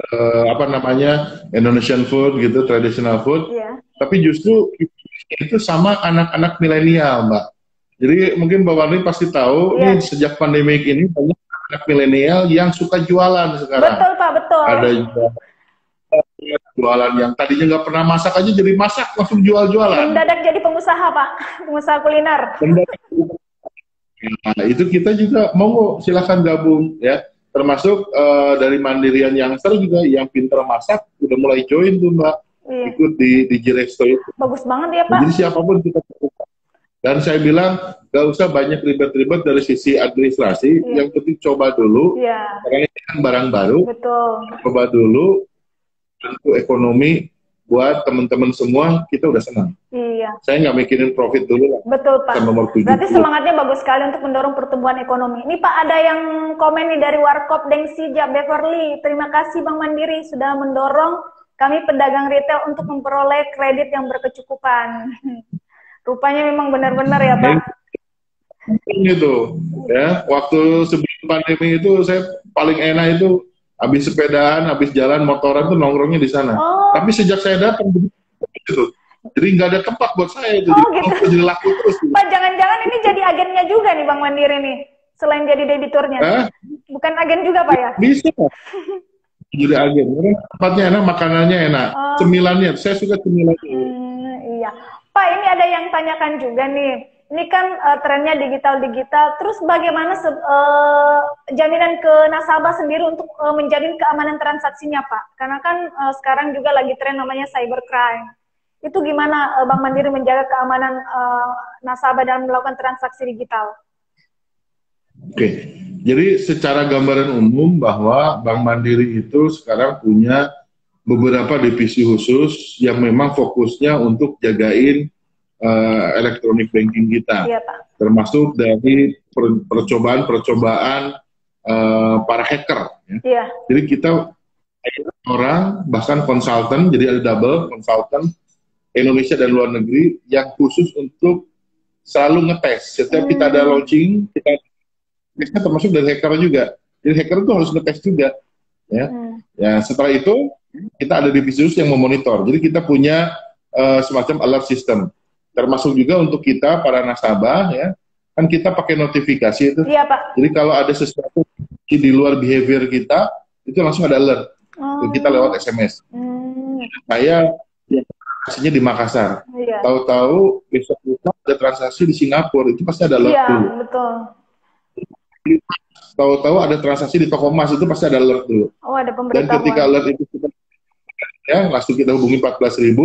apa namanya Indonesian food gitu, traditional food, Iya. tapi justru itu sama anak-anak milenial, Mbak. Jadi mungkin Mbak Warni pasti tahu, Iya. ini sejak pandemik ini banyak anak milenial yang suka jualan sekarang. Betul Pak, betul. Ada jualan yang tadinya nggak pernah masak aja jadi masak, langsung jual-jualan. Mendadak jadi pengusaha Pak, pengusaha kuliner. Nah, itu kita juga mau silahkan gabung ya, termasuk dari Mandirian Youngster juga yang pintar masak udah mulai join tuh Mbak, Iya. ikut di Jiresto itu. Bagus banget ya Pak. Jadi siapapun kita buka. Dan saya bilang gak usah banyak ribet-ribet dari sisi administrasi, Iya. yang penting coba dulu, Iya. karena ini kan barang baru, Betul. coba dulu, untuk ekonomi buat teman-teman semua kita udah senang. Iya. Saya nggak mikirin profit dulu lah. Betul Pak. Nomor 7. Berarti semangatnya bagus sekali untuk mendorong pertumbuhan ekonomi. Ini Pak, ada yang komen nih dari Warkop Dengsija Beverly. Terima kasih Bank Mandiri sudah mendorong kami pedagang retail untuk memperoleh kredit yang berkecukupan. Rupanya memang benar-benar ya Pak. Gitu ya, waktu sebelum pandemi itu saya paling enak itu habis sepedaan, habis jalan motoran tuh nongkrongnya di sana. Oh. Tapi sejak saya datang gitu, jadi nggak ada tempat buat saya itu. Oh, gitu. Jadi laku terus. Pak, jangan-jangan ini jadi agennya juga nih Bank Mandiri nih, selain jadi debiturnya. Bukan agen juga Pak ya? Bisa. Jadi agen, karena tempatnya enak, makanannya enak, cemilannya. Saya suka cemilannya. Iya. Pak, ini ada yang tanyakan juga nih. Ini kan trennya digital-digital. Terus bagaimana jaminan ke nasabah sendiri untuk menjamin keamanan transaksinya, Pak? Karena kan sekarang juga lagi tren namanya cybercrime. Itu gimana Bank Mandiri menjaga keamanan nasabah dalam melakukan transaksi digital? Oke, jadi secara gambaran umum bahwa Bank Mandiri itu sekarang punya beberapa divisi khusus yang memang fokusnya untuk jagain electronic banking kita, iya, Pak. Termasuk dari percobaan para hacker. Ya. Iya. Jadi kita orang bahkan konsultan, jadi ada double konsultan Indonesia dan luar negeri yang khusus untuk selalu ngetes. Setiap kita ada launching, kita termasuk dari hacker juga. Jadi hacker itu harus ngetes juga. Ya. Ya, setelah itu kita ada divisi khusus yang memonitor. Jadi kita punya semacam alert system. Termasuk juga untuk kita para nasabah, ya, kan kita pakai notifikasi itu. Iya Pak. Jadi kalau ada sesuatu di luar behavior kita, itu langsung ada alert. Kita lewat SMS. Saya transaksinya di Makassar. Iya. Tahu-tahu besok ada transaksi di Singapura, itu pasti ada alert dulu. Iya, betul. Tahu-tahu ada transaksi di toko emas, itu pasti ada alert dulu. Oh, ada pemberitahuan. Dan ketika alert itu ya, langsung kita hubungi 14.000,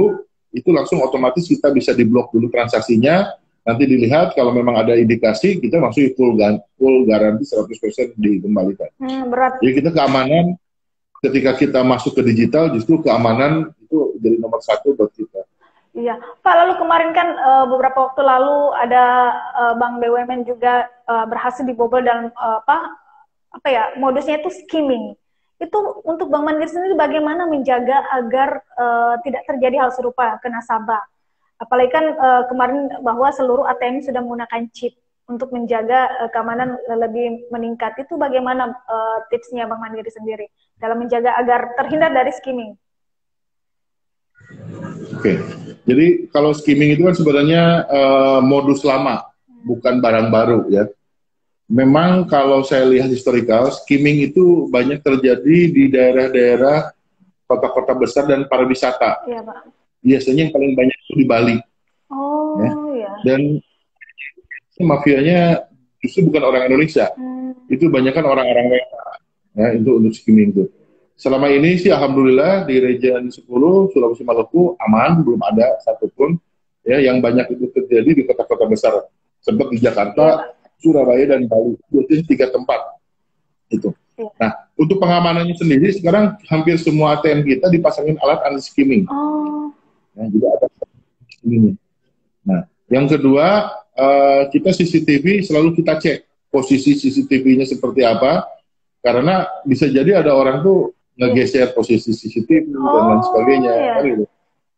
itu langsung otomatis kita bisa diblok dulu transaksinya, nanti dilihat kalau memang ada indikasi, kita langsung full garansi 100% dikembalikan. Berat. Jadi kita keamanan, ketika kita masuk ke digital, justru keamanan itu jadi nomor 1 buat kita. Iya, Pak, lalu kemarin kan beberapa waktu lalu ada Bank BUMN juga berhasil dibobol dalam modusnya itu skimming. Itu untuk Bank Mandiri sendiri bagaimana menjaga agar tidak terjadi hal serupa ke nasabah? Apalagi kan kemarin bahwa seluruh ATM sudah menggunakan chip untuk menjaga keamanan lebih meningkat. Itu bagaimana tipsnya Bank Mandiri sendiri dalam menjaga agar terhindar dari skimming? Oke, jadi kalau skimming itu kan sebenarnya modus lama, bukan barang baru ya. Memang kalau saya lihat historical, skimming itu banyak terjadi di daerah-daerah kota-kota besar dan pariwisata. Iya, Pak. Biasanya yang paling banyak itu di Bali. Oh, ya. Iya. Dan mafianya justru bukan orang Indonesia. Itu banyak kan orang-orang ya, untuk skimming itu. Selama ini sih alhamdulillah di region 10 Sulawesi Maluku aman, belum ada satupun ya, yang banyak itu terjadi di kota-kota besar seperti di Jakarta, Surabaya dan Bali. Itu 3 tempat itu. Nah, untuk pengamanannya sendiri sekarang hampir semua ATM kita dipasangin alat anti skimming. Nah, juga ada skimmingnya. Nah, yang kedua kita CCTV selalu kita cek posisi CCTV-nya seperti apa, karena bisa jadi ada orang tuh ngegeser posisi CCTV dan lain sebagainya. Iya. Kan gitu.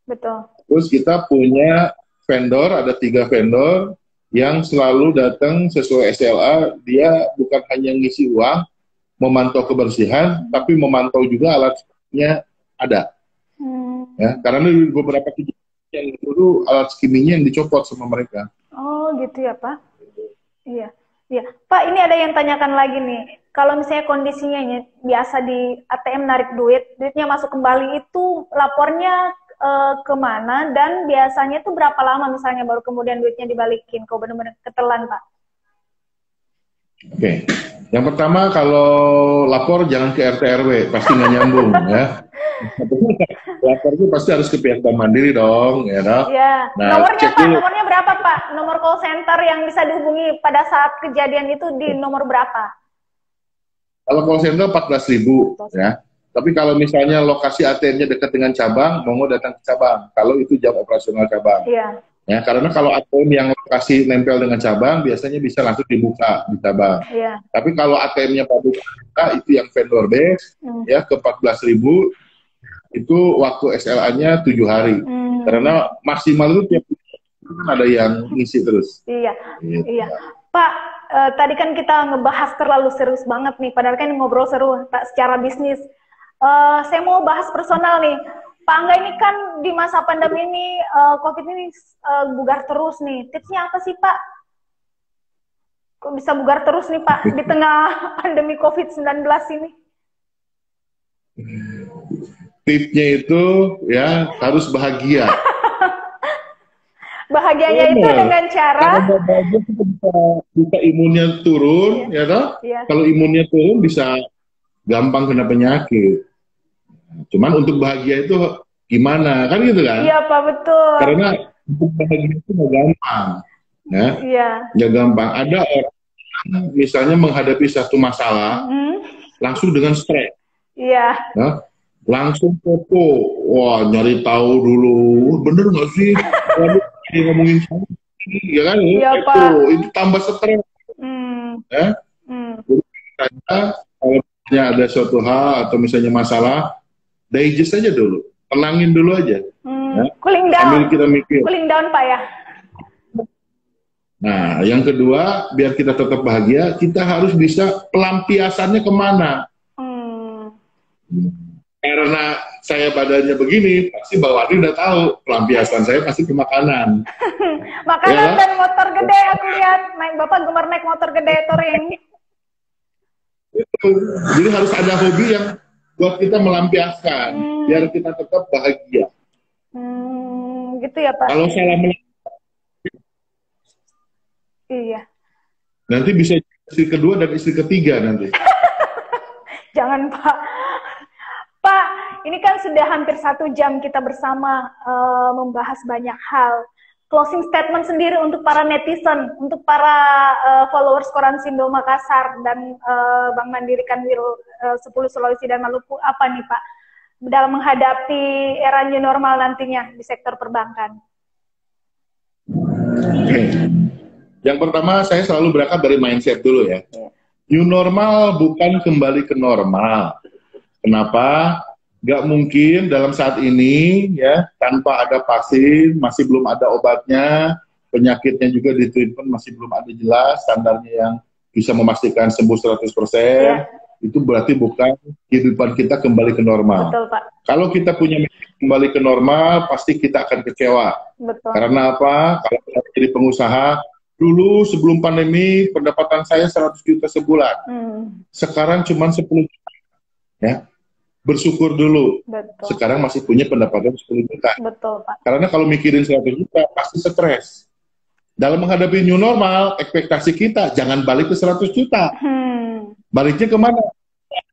Betul. Terus kita punya vendor, ada 3 vendor yang selalu datang sesuai SLA. Dia bukan hanya ngisi uang, memantau kebersihan, tapi memantau juga alatnya ada. Ya, karena di beberapa kejadian yang dulu alat skimmingnya yang dicopot sama mereka. Oh gitu ya Pak. Iya. Iya. Pak, ini ada yang tanyakan lagi nih. Kalau misalnya kondisinya biasa di ATM narik duitnya masuk kembali itu lapornya kemana dan biasanya itu berapa lama misalnya baru kemudian duitnya dibalikin kalau benar-benar ketelan Pak? Oke, yang pertama kalau lapor jangan ke RT RW, pasti nggak nyambung ya. Lapornya pasti harus ke pihak Bank Mandiri dong, ya no? Ya. Nah, Nomornya Pak, dulu. nomornya berapa Pak? Nomor call center yang bisa dihubungi pada saat kejadian itu di nomor berapa? Kalau call center 14.000 ya. Tapi kalau misalnya lokasi ATM-nya dekat dengan cabang, mau datang ke cabang. Kalau itu jam operasional cabang. Iya. Ya, karena kalau ATM yang lokasi nempel dengan cabang, biasanya bisa langsung dibuka di cabang. Iya. Tapi kalau ATM-nya pabrik itu yang vendor base, ya ke 14.000, itu waktu SLA-nya 7 hari. Karena maksimal itu tiap kan ada yang ngisi terus. Iya. Gitu. Iya. Pak, tadi kan kita ngebahas terlalu serius banget nih, padahal kan ngobrol seru Pak secara bisnis. Saya mau bahas personal nih. Pak Angga ini kan di masa pandemi ini, COVID ini bugar terus nih. Tipsnya apa sih Pak? Kok bisa bugar terus nih Pak di tengah pandemi COVID-19 ini? Tipsnya itu ya harus bahagia. Bahagianya itu dengan cara kalau bahagia kita bisa imunnya turun, ya toh? Iya. Kalau imunnya turun bisa gampang kena penyakit. Cuman untuk bahagia itu gimana, kan gitu kan? Iya Pak, betul. Karena untuk bahagia itu nggak gampang, ya. Iya. Nggak gampang. Ada orang misalnya menghadapi satu masalah, langsung dengan stres. Iya. Ya? Langsung foto, wah nyari tahu dulu, bener nggak sih? Ngomongin sama, ya kan? Iya, itu tambah stres. Ya? Jadi kalau misalnya ada suatu hal atau misalnya masalah, digest aja dulu, tenangin dulu aja. Ya? Cooling down. Ambil kita mikir. Cooling down Pak ya. Nah, yang kedua, biar kita tetap bahagia, kita harus bisa pelampiasannya kemana. Karena saya badannya begini, pasti bawaannya udah tahu pelampiasan saya pasti ke makanan. Makanan ya, dan motor gede aku lihat, Bapak gemar naik motor gede touring. Jadi harus ada hobi yang buat kita melampiaskan, biar kita tetap bahagia. Gitu ya Pak. Kalau salah iya. Nanti bisa istri kedua dan istri ketiga nanti. Jangan Pak. Pak, ini kan sudah hampir 1 jam kita bersama membahas banyak hal. Closing statement sendiri untuk para netizen, untuk para followers Koran Sindo Makassar dan Bank Mandiri Kanwil 10 Sulawesi dan Maluku, apa nih Pak, dalam menghadapi era new normal nantinya di sektor perbankan? Oke. Yang pertama, saya selalu berangkat dari mindset dulu ya. New normal bukan kembali ke normal. Kenapa? Nggak mungkin dalam saat ini ya tanpa ada vaksin, masih belum ada obatnya, penyakitnya juga di treatment masih belum ada jelas standarnya yang bisa memastikan sembuh 100%. Ya. Itu berarti bukan kehidupan kita kembali ke normal. Betul, Pak. Kalau kita punya kembali ke normal, pasti kita akan kecewa. Betul. Karena apa? Kalau kita jadi pengusaha, dulu sebelum pandemi pendapatan saya 100 juta sebulan. Sekarang cuma 10 juta. Ya. Bersyukur dulu. Betul. Sekarang masih punya pendapatan 10 juta. Betul, Pak. Karena kalau mikirin 100 juta, pasti stres. Dalam menghadapi new normal, ekspektasi kita jangan balik ke 100 juta. Baliknya kemana?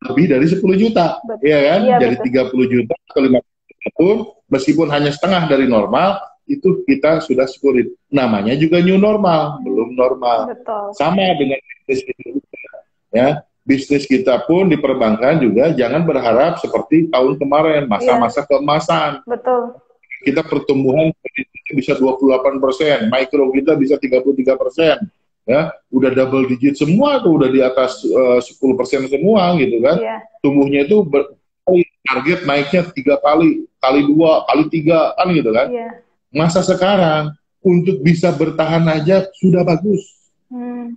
Lebih dari 10 juta. Iya kan? Iya, jadi betul. 30 juta atau 50 juta pun, meskipun hanya setengah dari normal, itu kita sudah syukurin. Namanya juga new normal, belum normal. Betul. Sama dengan bisnis kita. Ya. Bisnis kita pun di perbankan juga jangan berharap seperti tahun kemarin, masa-masa keemasan. Betul. Kita pertumbuhan bisa 28%, mikro kita bisa 33%. ya udah double digit semua tuh, udah di atas 10% semua gitu kan. Iya. Tumbuhnya itu target naiknya 3 kali, kali 2, kali 3 kan gitu kan. Iya. Masa sekarang untuk bisa bertahan aja sudah bagus.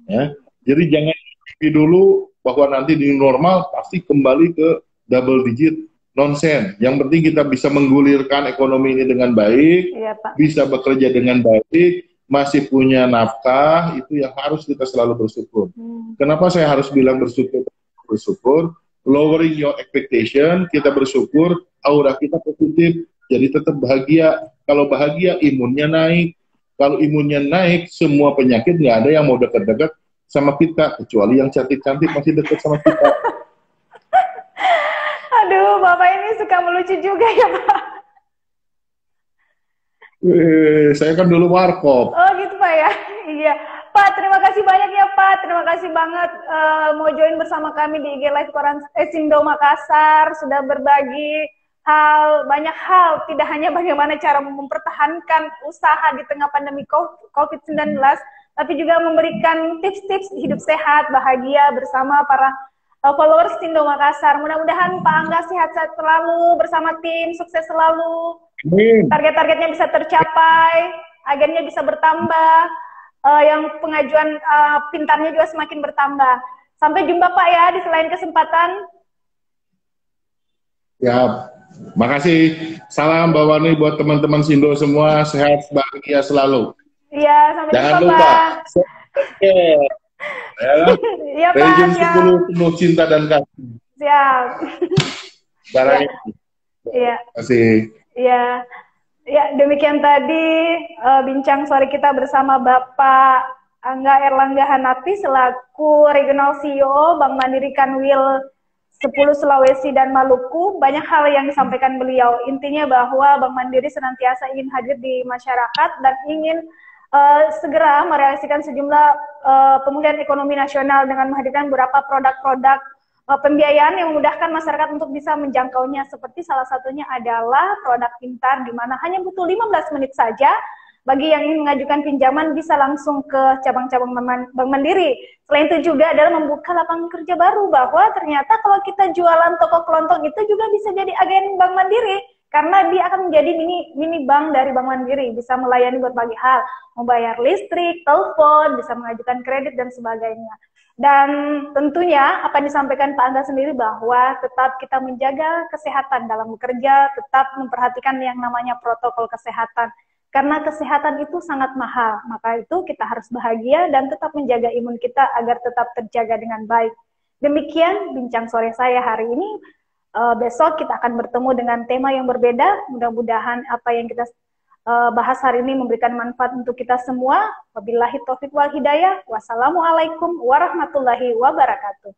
Ya. Jadi jangan mimpi dulu bahwa nanti di normal pasti kembali ke double digit, nonsen. Yang penting kita bisa menggulirkan ekonomi ini dengan baik, Iya, Pak. bisa bekerja dengan baik, masih punya nafkah, itu yang harus kita selalu bersyukur. Kenapa saya harus bilang bersyukur? Bersyukur, lowering your expectation, kita bersyukur, aura kita positif, jadi tetap bahagia. Kalau bahagia, imunnya naik. Kalau imunnya naik, semua penyakit nggak ada yang mau dekat-dekat sama kita, kecuali yang cantik-cantik masih dekat sama kita. Aduh, Bapak ini suka melucu juga ya, Pak. Saya kan dulu warkop. Oh gitu, Pak ya. Iya. Pak, terima kasih banyak ya, Pak. Terima kasih banget mau join bersama kami di IG Live Koran Sindo Makassar, sudah berbagi banyak hal, tidak hanya bagaimana cara mempertahankan usaha di tengah pandemi COVID-19, tapi juga memberikan tips-tips hidup sehat, bahagia bersama para followers Sindo Makassar. Mudah-mudahan Pak Angga sehat-sehat selalu bersama tim, sukses selalu. Target-targetnya bisa tercapai, agennya bisa bertambah, yang pengajuan pintarnya juga semakin bertambah. Sampai jumpa Pak ya di selain kesempatan. Ya, makasih. Salam Bawani buat teman-teman Sindo semua, sehat, bahagia selalu. Iya, sampai jangan jumpa lupa. Pak. Iya Pak. Jam 10 penuh cinta dan kasih. Siap. Barang ya. Iya. Terima kasih. Iya. Ya, demikian tadi bincang sore kita bersama Bapak Angga Erlangga Hanafi selaku Regional CEO Bank Mandiri Kanwil 10 Sulawesi dan Maluku. Banyak hal yang disampaikan beliau. Intinya bahwa Bank Mandiri senantiasa ingin hadir di masyarakat dan ingin segera merealisasikan sejumlah pemulihan ekonomi nasional dengan menghadirkan beberapa produk-produk pembiayaan yang memudahkan masyarakat untuk bisa menjangkaunya, seperti salah satunya adalah produk pintar, di mana hanya butuh 15 menit saja bagi yang ingin mengajukan pinjaman bisa langsung ke cabang-cabang Bank Mandiri. Selain itu juga adalah membuka lapangan kerja baru, bahwa ternyata kalau kita jualan toko kelontong itu juga bisa jadi agen Bank Mandiri, karena dia akan menjadi mini bank dari Bank Mandiri, bisa melayani berbagai hal, membayar listrik, telepon, bisa mengajukan kredit dan sebagainya. Dan tentunya apa yang disampaikan Pak Angga sendiri bahwa tetap kita menjaga kesehatan dalam bekerja, tetap memperhatikan yang namanya protokol kesehatan. Karena kesehatan itu sangat mahal, maka itu kita harus bahagia dan tetap menjaga imun kita agar tetap terjaga dengan baik. Demikian bincang sore saya hari ini. Besok kita akan bertemu dengan tema yang berbeda. Mudah-mudahan apa yang kita bahas hari ini memberikan manfaat untuk kita semua. Wabillahi taufiq wal hidayah. Wassalamualaikum warahmatullahi wabarakatuh.